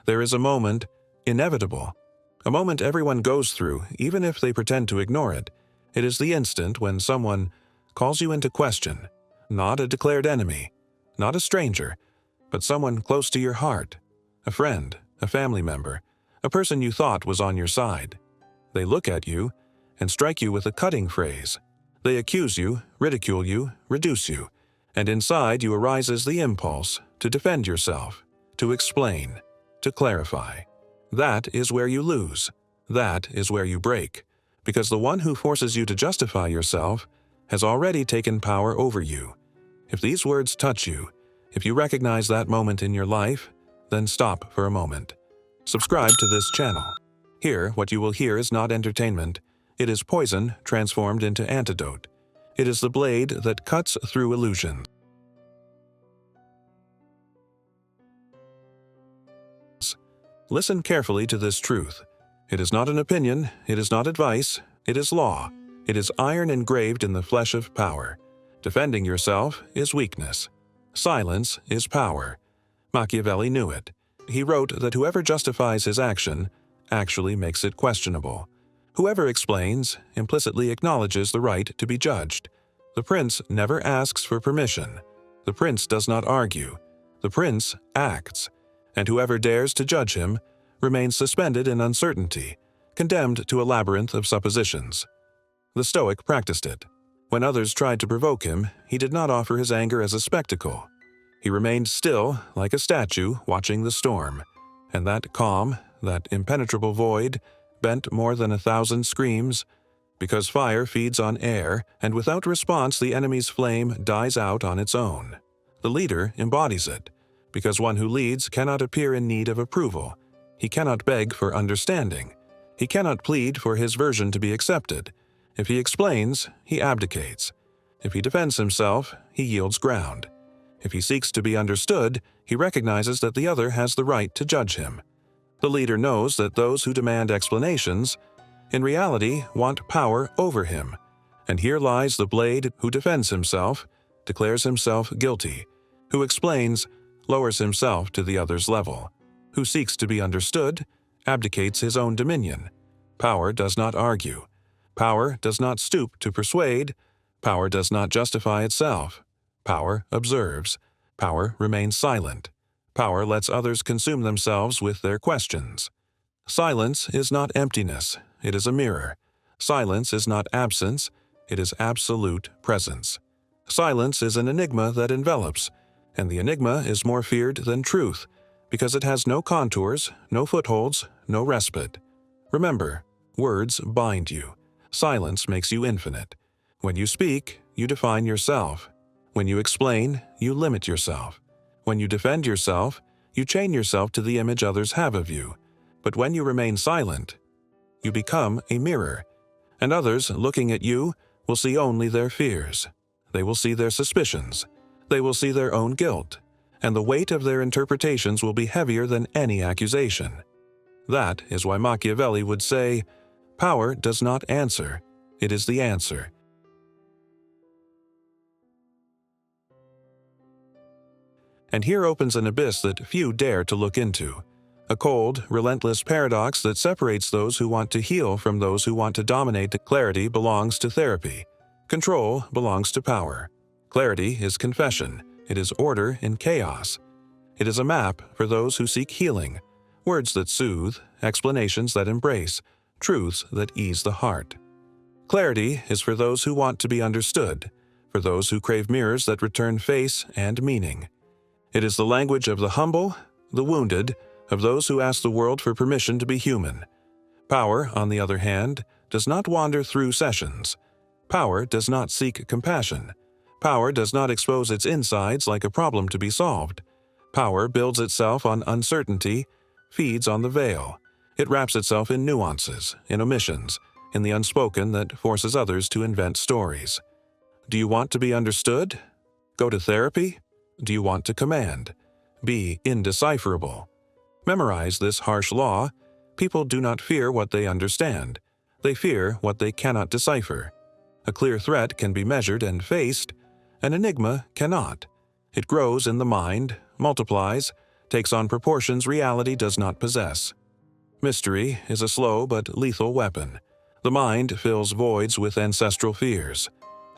There is a moment, inevitable, a moment everyone goes through, even if they pretend to ignore it. It is the instant when someone calls you into question, not a declared enemy, not a stranger, but someone close to your heart, a friend, a family member, a person you thought was on your side. They look at you and strike you with a cutting phrase. They accuse you, ridicule you, reduce you, and inside you arises the impulse to defend yourself, to explain, to clarify. That is where you lose. That is where you break, because the one who forces you to justify yourself has already taken power over you. If these words touch you, if you recognize that moment in your life, then stop for a moment. Subscribe to this channel. Here, what you will hear is not entertainment. It is poison transformed into antidote. It is the blade that cuts through illusion. Listen carefully to this truth. It is not an opinion, it is not advice, it is law. It is iron engraved in the flesh of power. Defending yourself is weakness. Silence is power. Macchiavelli knew it. He wrote that whoever justifies his action actually makes it questionable. Whoever explains implicitly acknowledges the right to be judged. The prince never asks for permission. The prince does not argue. The prince acts. And whoever dares to judge him remains suspended in uncertainty, condemned to a labyrinth of suppositions. The Stoic practiced it. When others tried to provoke him, he did not offer his anger as a spectacle. He remained still, like a statue, watching the storm. And that calm, that impenetrable void, bent more than 1,000 screams, because fire feeds on air, and without response the enemy's flame dies out on its own. The leader embodies it, because one who leads cannot appear in need of approval. He cannot beg for understanding. He cannot plead for his version to be accepted. If he explains, he abdicates. If he defends himself, he yields ground. If he seeks to be understood, he recognizes that the other has the right to judge him. The leader knows that those who demand explanations, in reality, want power over him. And here lies the blade who defends himself, declares himself guilty, who explains, lowers himself to the other's level, who seeks to be understood, abdicates his own dominion. Power does not argue. Power does not stoop to persuade. Power does not justify itself. Power observes. Power remains silent. Power lets others consume themselves with their questions. Silence is not emptiness, it is a mirror. Silence is not absence, it is absolute presence. Silence is an enigma that envelops, and the enigma is more feared than truth, because it has no contours, no footholds, no respite. Remember, words bind you. Silence makes you infinite. When you speak, you define yourself. When you explain, you limit yourself. When you defend yourself, you chain yourself to the image others have of you. But when you remain silent, you become a mirror, and others looking at you will see only their fears. They will see their suspicions. They will see their own guilt, and the weight of their interpretations will be heavier than any accusation. That is why Macchiavelli would say, "Power does not answer, it is the answer." And here opens an abyss that few dare to look into, a cold, relentless paradox that separates those who want to heal from those who want to dominate. Clarity belongs to therapy. Control belongs to power. Clarity is confession. It is order in chaos. It is a map for those who seek healing, words that soothe, explanations that embrace, truths that ease the heart. Clarity is for those who want to be understood, for those who crave mirrors that return face and meaning. It is the language of the humble, the wounded, of those who ask the world for permission to be human. Power, on the other hand, does not wander through sessions. Power does not seek compassion. Power does not expose its insides like a problem to be solved. Power builds itself on uncertainty, feeds on the veil. It wraps itself in nuances, in omissions, in the unspoken that forces others to invent stories. Do you want to be understood? Go to therapy? Do you want to command? Be indecipherable. Memorize this harsh law. People do not fear what they understand. They fear what they cannot decipher. A clear threat can be measured and faced. An enigma cannot. It grows in the mind, multiplies, takes on proportions reality does not possess. Mystery is a slow but lethal weapon. The mind fills voids with ancestral fears.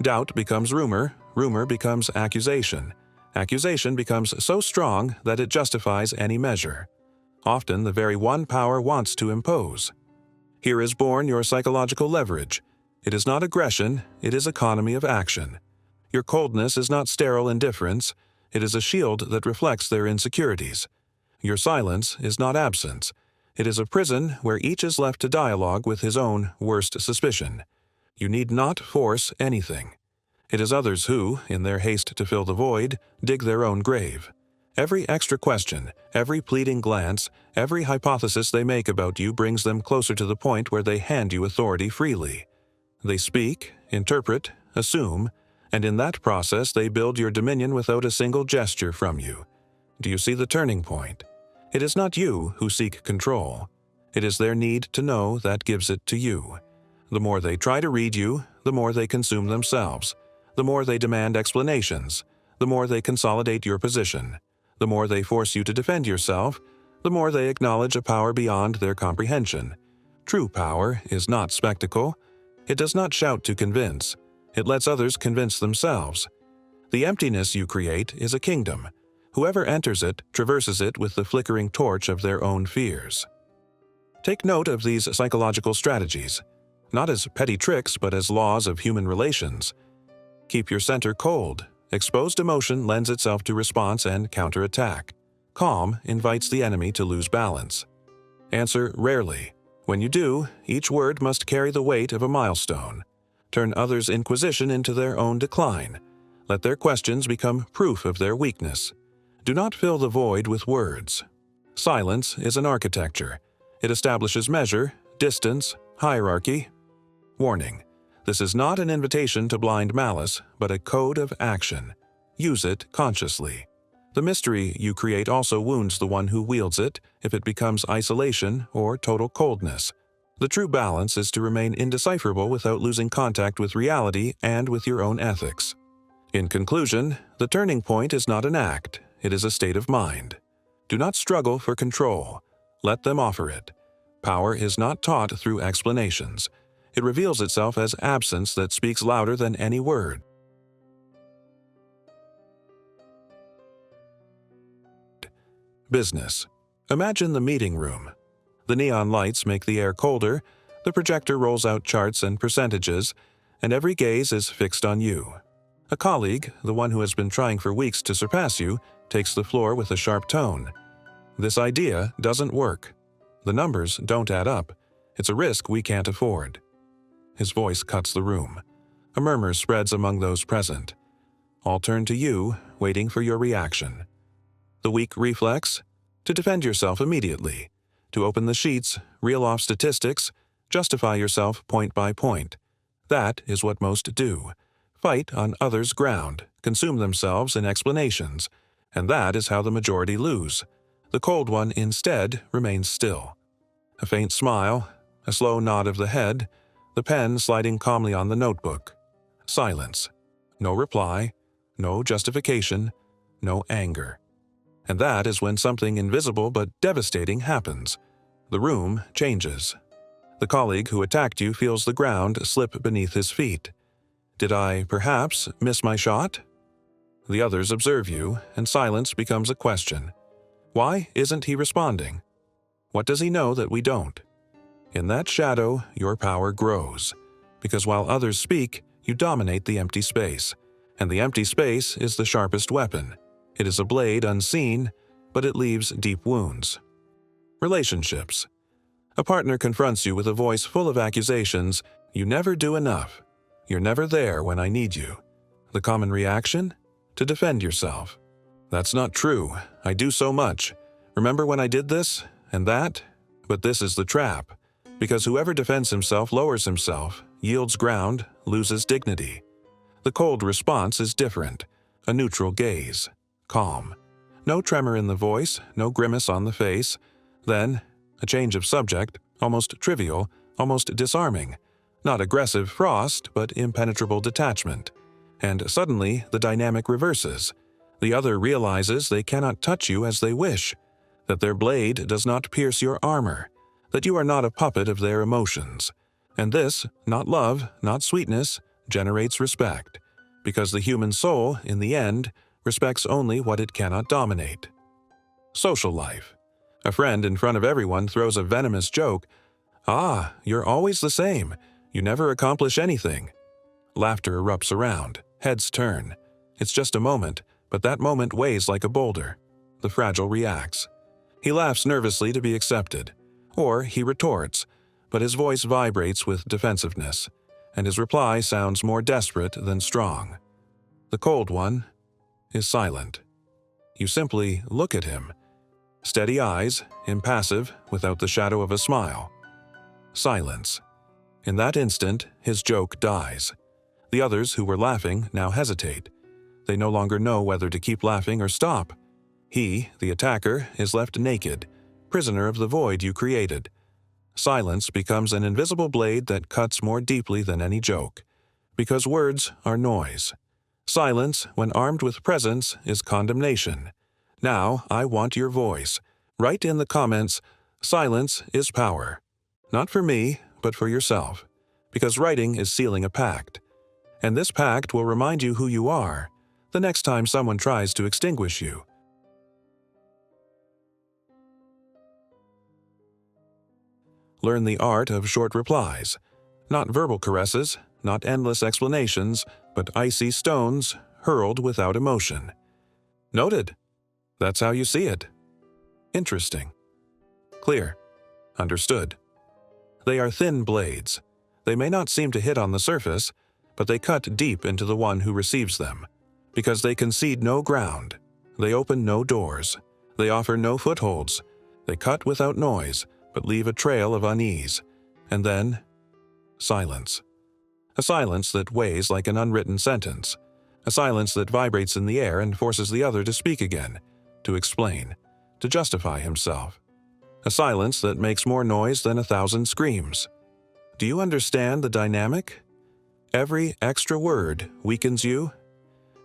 Doubt becomes rumor, rumor becomes accusation. Accusation becomes so strong that it justifies any measure. Often the very one power wants to impose. Here is born your psychological leverage. It is not aggression, it is economy of action. Your coldness is not sterile indifference, it is a shield that reflects their insecurities. Your silence is not absence. It is a prison where each is left to dialogue with his own worst suspicion. You need not force anything. It is others who, in their haste to fill the void, dig their own grave. Every extra question, every pleading glance, every hypothesis they make about you brings them closer to the point where they hand you authority freely. They speak, interpret, assume, and in that process they build your dominion without a single gesture from you. Do you see the turning point? It is not you who seek control. It is their need to know that gives it to you. The more they try to read you, the more they consume themselves. The more they demand explanations, the more they consolidate your position. The more they force you to defend yourself, the more they acknowledge a power beyond their comprehension. True power is not spectacle. It does not shout to convince. It lets others convince themselves. The emptiness you create is a kingdom. Whoever enters it traverses it with the flickering torch of their own fears. Take note of these psychological strategies, not as petty tricks but as laws of human relations. Keep your center cold. Exposed emotion lends itself to response and counterattack. Calm invites the enemy to lose balance. Answer rarely. When you do, each word must carry the weight of a milestone. Turn others' inquisition into their own decline. Let their questions become proof of their weakness. Do not fill the void with words. Silence is an architecture. It establishes measure, distance, hierarchy. Warning. This is not an invitation to blind malice, but a code of action. Use it consciously. The mystery you create also wounds the one who wields it if it becomes isolation or total coldness. The true balance is to remain indecipherable without losing contact with reality and with your own ethics. In conclusion, the turning point is not an act, it is a state of mind. Do not struggle for control. Let them offer it. Power is not taught through explanations. It reveals itself as absence that speaks louder than any word. Business. Imagine the meeting room. The neon lights make the air colder, the projector rolls out charts and percentages, and every gaze is fixed on you. A colleague, the one who has been trying for weeks to surpass you, takes the floor with a sharp tone. This idea doesn't work. The numbers don't add up. It's a risk we can't afford. His voice cuts the room. A murmur spreads among those present. All turn to you, waiting for your reaction. The weak reflex? To defend yourself immediately. To open the sheets, reel off statistics, justify yourself point by point. That is what most do. Fight on others' ground, consume themselves in explanations, and that is how the majority lose. The cold one instead remains still. A faint smile, a slow nod of the head, the pen sliding calmly on the notebook. Silence. No reply, no justification, no anger. And that is when something invisible but devastating happens. The room changes. The colleague who attacked you feels the ground slip beneath his feet. Did I, perhaps, miss my shot? The others observe you, and silence becomes a question. Why isn't he responding? What does he know that we don't? In that shadow, your power grows, because while others speak, you dominate the empty space, and the empty space is the sharpest weapon. It is a blade unseen, but it leaves deep wounds. Relationships. A partner confronts you with a voice full of accusations. You never do enough. You're never there when I need you. The common reaction? To defend yourself. That's not true. I do so much. Remember when I did this and that? But this is the trap. Because whoever defends himself lowers himself, yields ground, loses dignity. The cold response is different. A neutral gaze. Calm. No tremor in the voice, no grimace on the face. Then, a change of subject, almost trivial, almost disarming. Not aggressive frost, but impenetrable detachment. And suddenly, the dynamic reverses. The other realizes they cannot touch you as they wish, that their blade does not pierce your armor, that you are not a puppet of their emotions. And this, not love, not sweetness, generates respect, because the human soul, in the end, respects only what it cannot dominate. Social life. A friend in front of everyone throws a venomous joke. "Ah, you're always the same. You never accomplish anything." Laughter erupts around. Heads turn. It's just a moment, but that moment weighs like a boulder. The fragile reacts. He laughs nervously to be accepted. Or he retorts, but his voice vibrates with defensiveness, and his reply sounds more desperate than strong. The cold one is silent. You simply look at him. Steady eyes, impassive, without the shadow of a smile. Silence. In that instant, his joke dies. The others who were laughing now hesitate. They no longer know whether to keep laughing or stop. He, the attacker, is left naked, prisoner of the void you created. Silence becomes an invisible blade that cuts more deeply than any joke, because words are noise. Silence, when armed with presence, is condemnation. Now, I want your voice. Write in the comments, "Silence is power." Not for me, but for yourself, because writing is sealing a pact. And this pact will remind you who you are the next time someone tries to extinguish you. Learn the art of short replies. Not verbal caresses, not endless explanations, but icy stones hurled without emotion. Noted. That's how you see it. Interesting. Clear. Understood. They are thin blades. They may not seem to hit on the surface, but they cut deep into the one who receives them, because they concede no ground. They open no doors. They offer no footholds. They cut without noise, but leave a trail of unease. And then, silence. A silence that weighs like an unwritten sentence. A silence that vibrates in the air and forces the other to speak again, to explain, to justify himself. A silence that makes more noise than 1,000 screams. Do you understand the dynamic? Every extra word weakens you.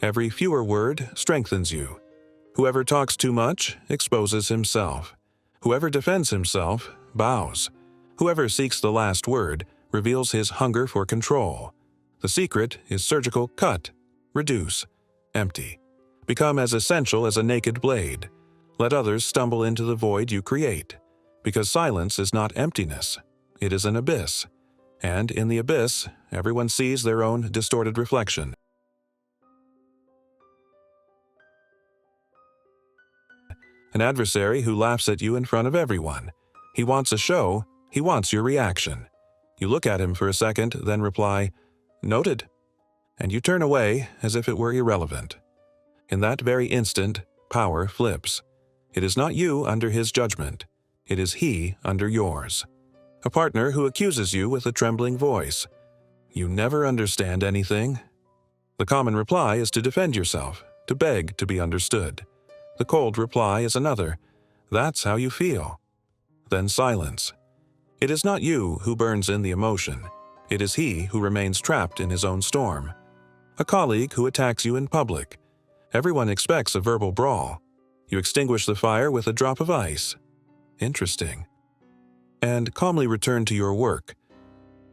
Every fewer word strengthens you. Whoever talks too much exposes himself. Whoever defends himself bows. Whoever seeks the last word reveals his hunger for control. The secret is surgical cut, reduce, empty. Become as essential as a naked blade. Let others stumble into the void you create, because silence is not emptiness. It is an abyss. And in the abyss, everyone sees their own distorted reflection. An adversary who laughs at you in front of everyone. He wants a show, he wants your reaction. You look at him for a second, then reply, "Noted," and you turn away as if it were irrelevant. In that very instant, power flips. It is not you under his judgment. It is he under yours. A partner who accuses you with a trembling voice. You never understand anything. The common reply is to defend yourself, to beg to be understood. The cold reply is another. That's how you feel. Then silence. It is not you who burns in the emotion. It is he who remains trapped in his own storm. A colleague who attacks you in public. Everyone expects a verbal brawl. You extinguish the fire with a drop of ice. Interesting. And calmly return to your work.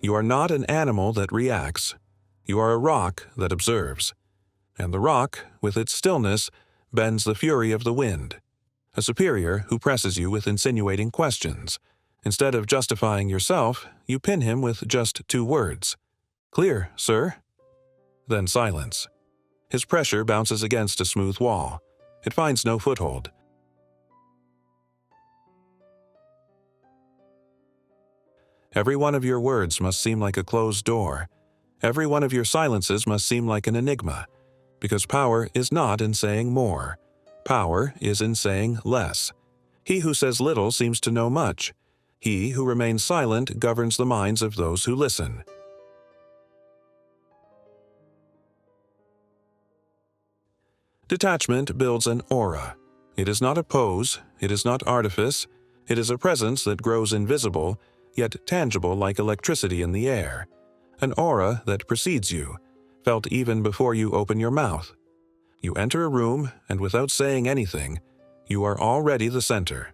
You are not an animal that reacts. You are a rock that observes. And the rock, with its stillness, bends the fury of the wind. A superior who presses you with insinuating questions. Instead of justifying yourself, you pin him with just 2 words. "Clear, sir." Then silence. His pressure bounces against a smooth wall. It finds no foothold. Every one of your words must seem like a closed door. Every one of your silences must seem like an enigma, because power is not in saying more. Power is in saying less. He who says little seems to know much. He who remains silent governs the minds of those who listen. Detachment builds an aura. It is not a pose, it is not artifice, it is a presence that grows invisible, yet tangible like electricity in the air. An aura that precedes you, felt even before you open your mouth. You enter a room, and without saying anything, you are already the center.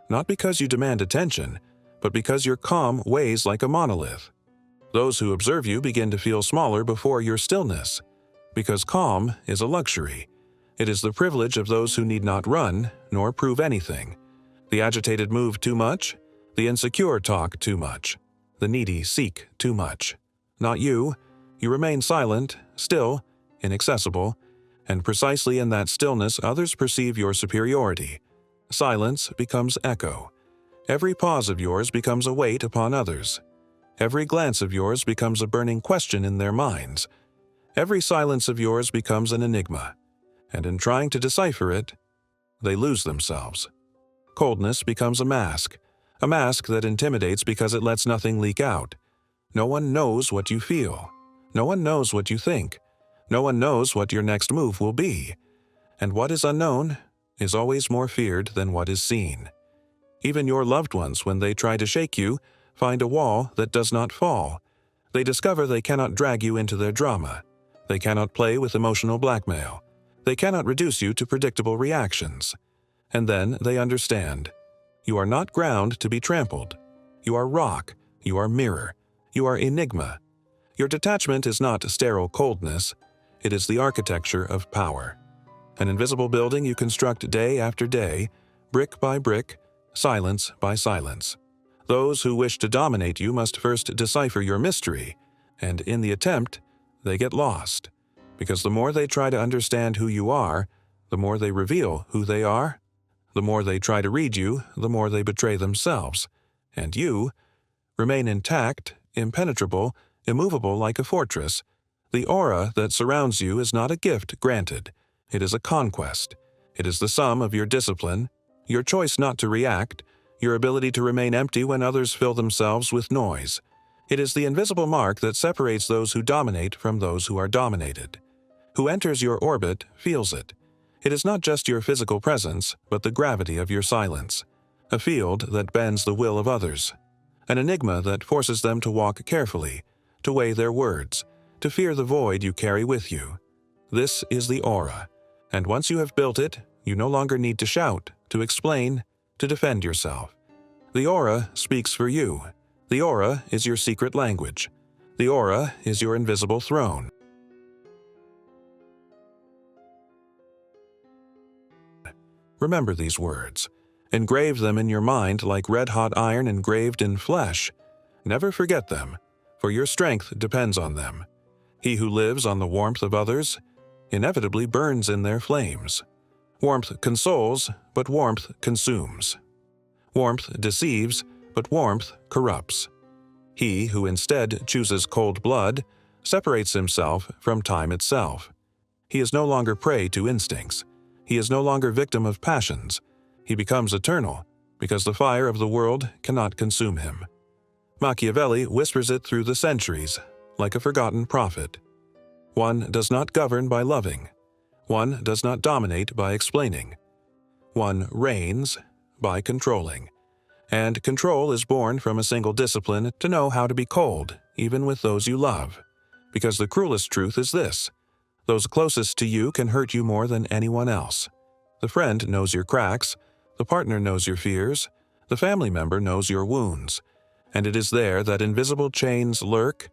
Not because you demand attention, but because your calm weighs like a monolith. Those who observe you begin to feel smaller before your stillness, because calm is a luxury. It is the privilege of those who need not run, nor prove anything. The agitated move too much, the insecure talk too much, the needy seek too much. Not you. You remain silent, still, inaccessible, and precisely in that stillness others perceive your superiority. Silence becomes echo. Every pause of yours becomes a weight upon others. Every glance of yours becomes a burning question in their minds. Every silence of yours becomes an enigma, and in trying to decipher it, they lose themselves. Coldness becomes a mask that intimidates because it lets nothing leak out. No one knows what you feel. No one knows what you think. No one knows what your next move will be. And what is unknown is always more feared than what is seen. Even your loved ones, when they try to shake you, find a wall that does not fall. They discover they cannot drag you into their drama. They cannot play with emotional blackmail. They cannot reduce you to predictable reactions. And then they understand. You are not ground to be trampled. You are rock. You are mirror. You are enigma. Your detachment is not sterile coldness. It is the architecture of power. An invisible building you construct day after day, brick by brick, silence by silence. Those who wish to dominate you must first decipher your mystery, and in the attempt, they get lost. Because the more they try to understand who you are, the more they reveal who they are. The more they try to read you, the more they betray themselves. And you remain intact, impenetrable, immovable like a fortress. The aura that surrounds you is not a gift granted. It is a conquest. It is the sum of your discipline, your choice not to react, your ability to remain empty when others fill themselves with noise. It is the invisible mark that separates those who dominate from those who are dominated. Who enters your orbit feels it. It is not just your physical presence, but the gravity of your silence. A field that bends the will of others. An enigma that forces them to walk carefully, to weigh their words, to fear the void you carry with you. This is the aura, and once you have built it, you no longer need to shout, to explain, to defend yourself. The aura speaks for you. The aura is your secret language. The aura is your invisible throne. Remember these words. Engrave them in your mind like red-hot iron engraved in flesh. Never forget them, for your strength depends on them. He who lives on the warmth of others inevitably burns in their flames. Warmth consoles, but warmth consumes. Warmth deceives, but warmth corrupts. He who instead chooses cold blood separates himself from time itself. He is no longer prey to instincts. He is no longer victim of passions. He becomes eternal, because the fire of the world cannot consume him. Macchiavelli whispers it through the centuries, like a forgotten prophet. One does not govern by loving. One does not dominate by explaining. One reigns by controlling. And control is born from a single discipline to know how to be cold, even with those you love. Because the cruelest truth is this: those closest to you can hurt you more than anyone else. The friend knows your cracks, the partner knows your fears, the family member knows your wounds. And it is there that invisible chains lurk.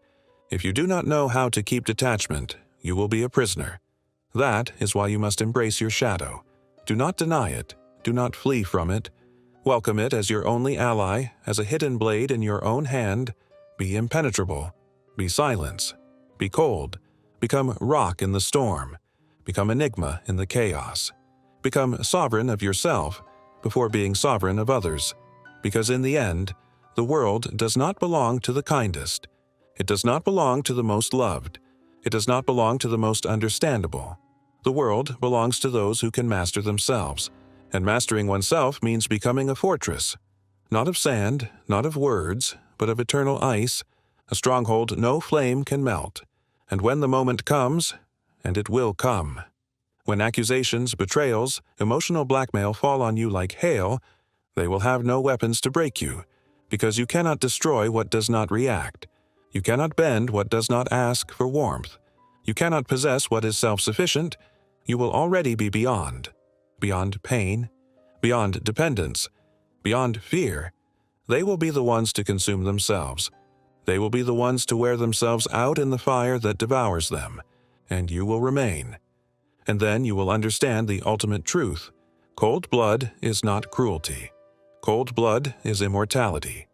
If you do not know how to keep detachment, you will be a prisoner. That is why you must embrace your shadow. Do not deny it. Do not flee from it. Welcome it as your only ally, as a hidden blade in your own hand. Be impenetrable. Be silence. Be cold. Become rock in the storm. Become enigma in the chaos. Become sovereign of yourself before being sovereign of others. Because in the end, the world does not belong to the kindest. It does not belong to the most loved. It does not belong to the most understandable. The world belongs to those who can master themselves. And mastering oneself means becoming a fortress. Not of sand, not of words, but of eternal ice, a stronghold no flame can melt. And when the moment comes, and it will come, when accusations, betrayals, emotional blackmail fall on you like hail, they will have no weapons to break you, because you cannot destroy what does not react. You cannot bend what does not ask for warmth. You cannot possess what is self-sufficient. You will already be beyond pain, beyond dependence, beyond fear. They will be the ones to consume themselves. They will be the ones to wear themselves out in the fire that devours them, and you will remain. And then you will understand the ultimate truth. Cold blood is not cruelty. Cold blood is immortality.